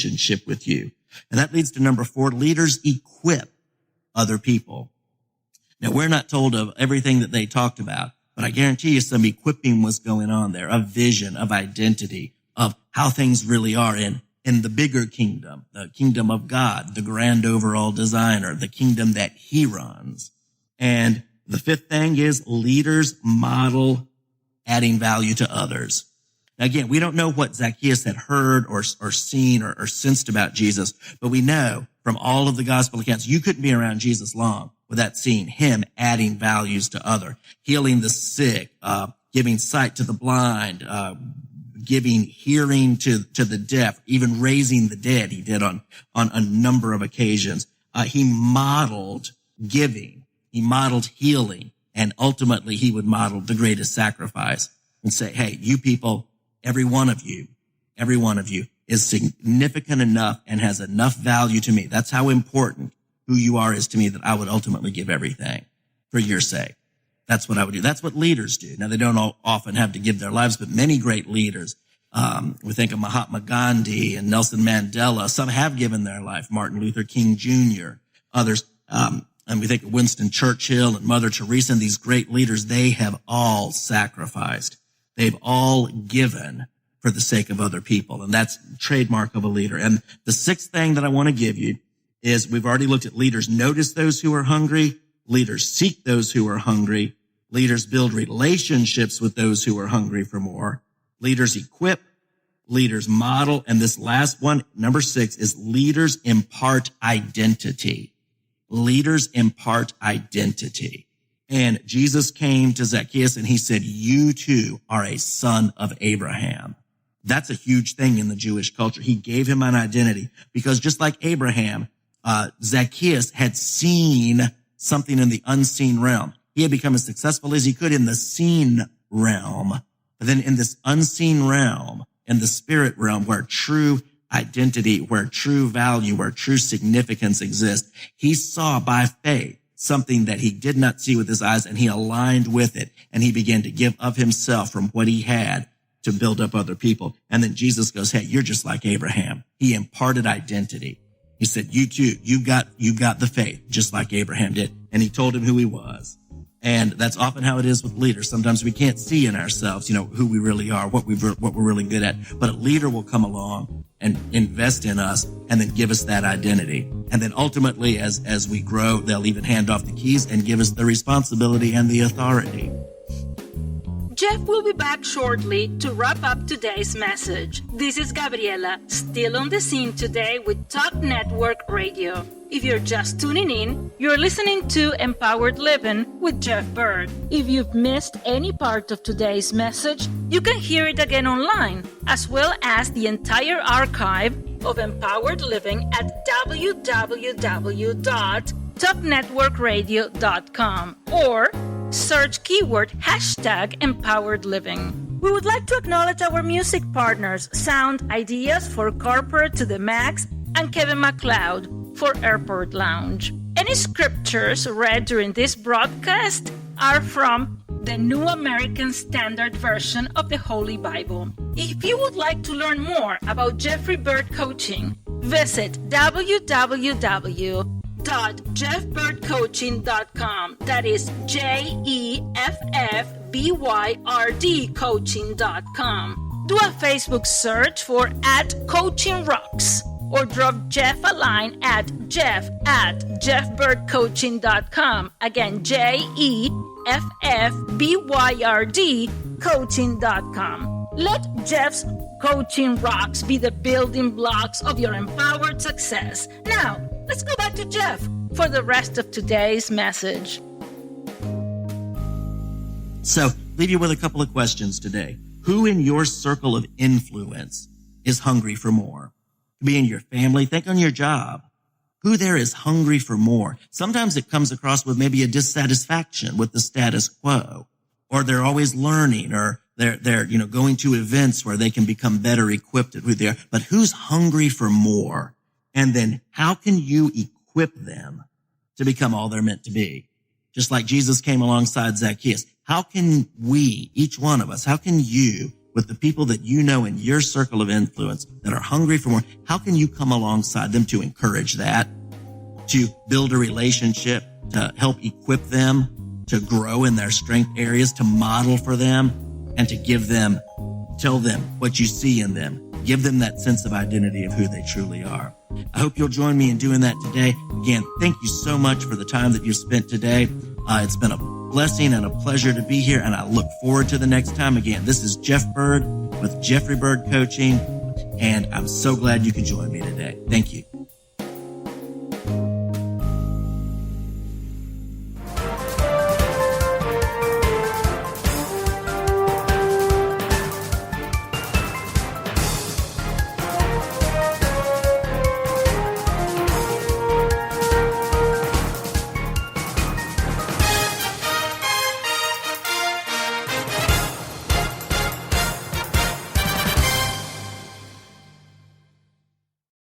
relationship with you. And that leads to number 4, leaders equip other people. Now, we're not told of everything that they talked about, but I guarantee you some equipping was going on there, of vision, of identity, of how things really are in the bigger kingdom, the kingdom of God, the grand overall designer, the kingdom that he runs. And the 5th thing is leaders model adding value to others. Now, again, we don't know what Zacchaeus had heard or seen or sensed about Jesus, but we know from all of the gospel accounts, you couldn't be around Jesus long without seeing him adding values to other, healing the sick, giving sight to the blind, giving hearing to the deaf, even raising the dead. He did on a number of occasions. He modeled giving. He modeled healing. And ultimately, he would model the greatest sacrifice and say, hey, you people, every one of you is significant enough and has enough value to me. That's how important who you are is to me, that I would ultimately give everything for your sake. That's what I would do. That's what leaders do. Now, they don't often have to give their lives, but many great leaders, we think of Mahatma Gandhi and Nelson Mandela. Some have given their life, Martin Luther King Jr., others, and we think of Winston Churchill and Mother Teresa, and these great leaders. They have all sacrificed. They've all given for the sake of other people, and that's trademark of a leader. And the 6th thing that I want to give you is, we've already looked at leaders notice those who are hungry, leaders seek those who are hungry, leaders build relationships with those who are hungry for more, leaders equip, leaders model, and this last one, number 6, is leaders impart identity. Leaders impart identity. And Jesus came to Zacchaeus and he said, you too are a son of Abraham. That's a huge thing in the Jewish culture. He gave him an identity because just like Abraham, Zacchaeus had seen something in the unseen realm. He had become as successful as he could in the seen realm. But then in this unseen realm, in the spirit realm, where true identity, where true value, where true significance exists, he saw by faith something that he did not see with his eyes, and he aligned with it, and he began to give of himself from what he had to build up other people. And then Jesus goes, hey, you're just like Abraham. He imparted identity. He said, you too, you got the faith, just like Abraham did. And he told him who he was. And that's often how it is with leaders. Sometimes we can't see in ourselves, who we really are, what we're really good at. But a leader will come along and invest in us and then give us that identity. And then ultimately, as we grow, they'll even hand off the keys and give us the responsibility and the authority. Jeff will be back shortly to wrap up today's message. This is Gabriela, still on the scene today with Top Network Radio. If you're just tuning in, you're listening to Empowered Living with Jeff Byrd. If you've missed any part of today's message, you can hear it again online, as well as the entire archive of Empowered Living at www.topnetworkradio.com or search keyword #Empowered Living. We would like to acknowledge our music partners, Sound Ideas for Corporate to the Max and Kevin MacLeod for Airport Lounge. Any scriptures read during this broadcast are from the New American Standard Version of the Holy Bible. If you would like to learn more about Jeffrey Byrd Coaching, visit www.jeffbyrdcoaching.com. That is JEFFBYRD coaching.com. Do a Facebook search for @CoachingRocks or drop Jeff a line at jeff@jeffbyrdcoaching.com. Again, JEFFBYRD coaching.com. Let Jeff's Coaching Rocks be the building blocks of your empowered success. Now, let's go back to Jeff for the rest of today's message. So, leave you with a couple of questions today. Who in your circle of influence is hungry for more? Be in your family. Think on your job. Who there is hungry for more? Sometimes it comes across with maybe a dissatisfaction with the status quo, or they're always learning, or they're going to events where they can become better equipped at who they are. But who's hungry for more? And then how can you equip them to become all they're meant to be? Just like Jesus came alongside Zacchaeus. How can we, each one of us, how can you with the people that you know in your circle of influence that are hungry for more? How can you come alongside them to encourage that, to build a relationship, to help equip them, to grow in their strength areas, to model for them, and to tell them what you see in them. Give them that sense of identity of who they truly are. I hope you'll join me in doing that today. Again, thank you so much for the time that you spent today. It's been a blessing and a pleasure to be here, and I look forward to the next time. Again, this is Jeff Byrd with Jeffrey Byrd Coaching, and I'm so glad you could join me today. Thank you.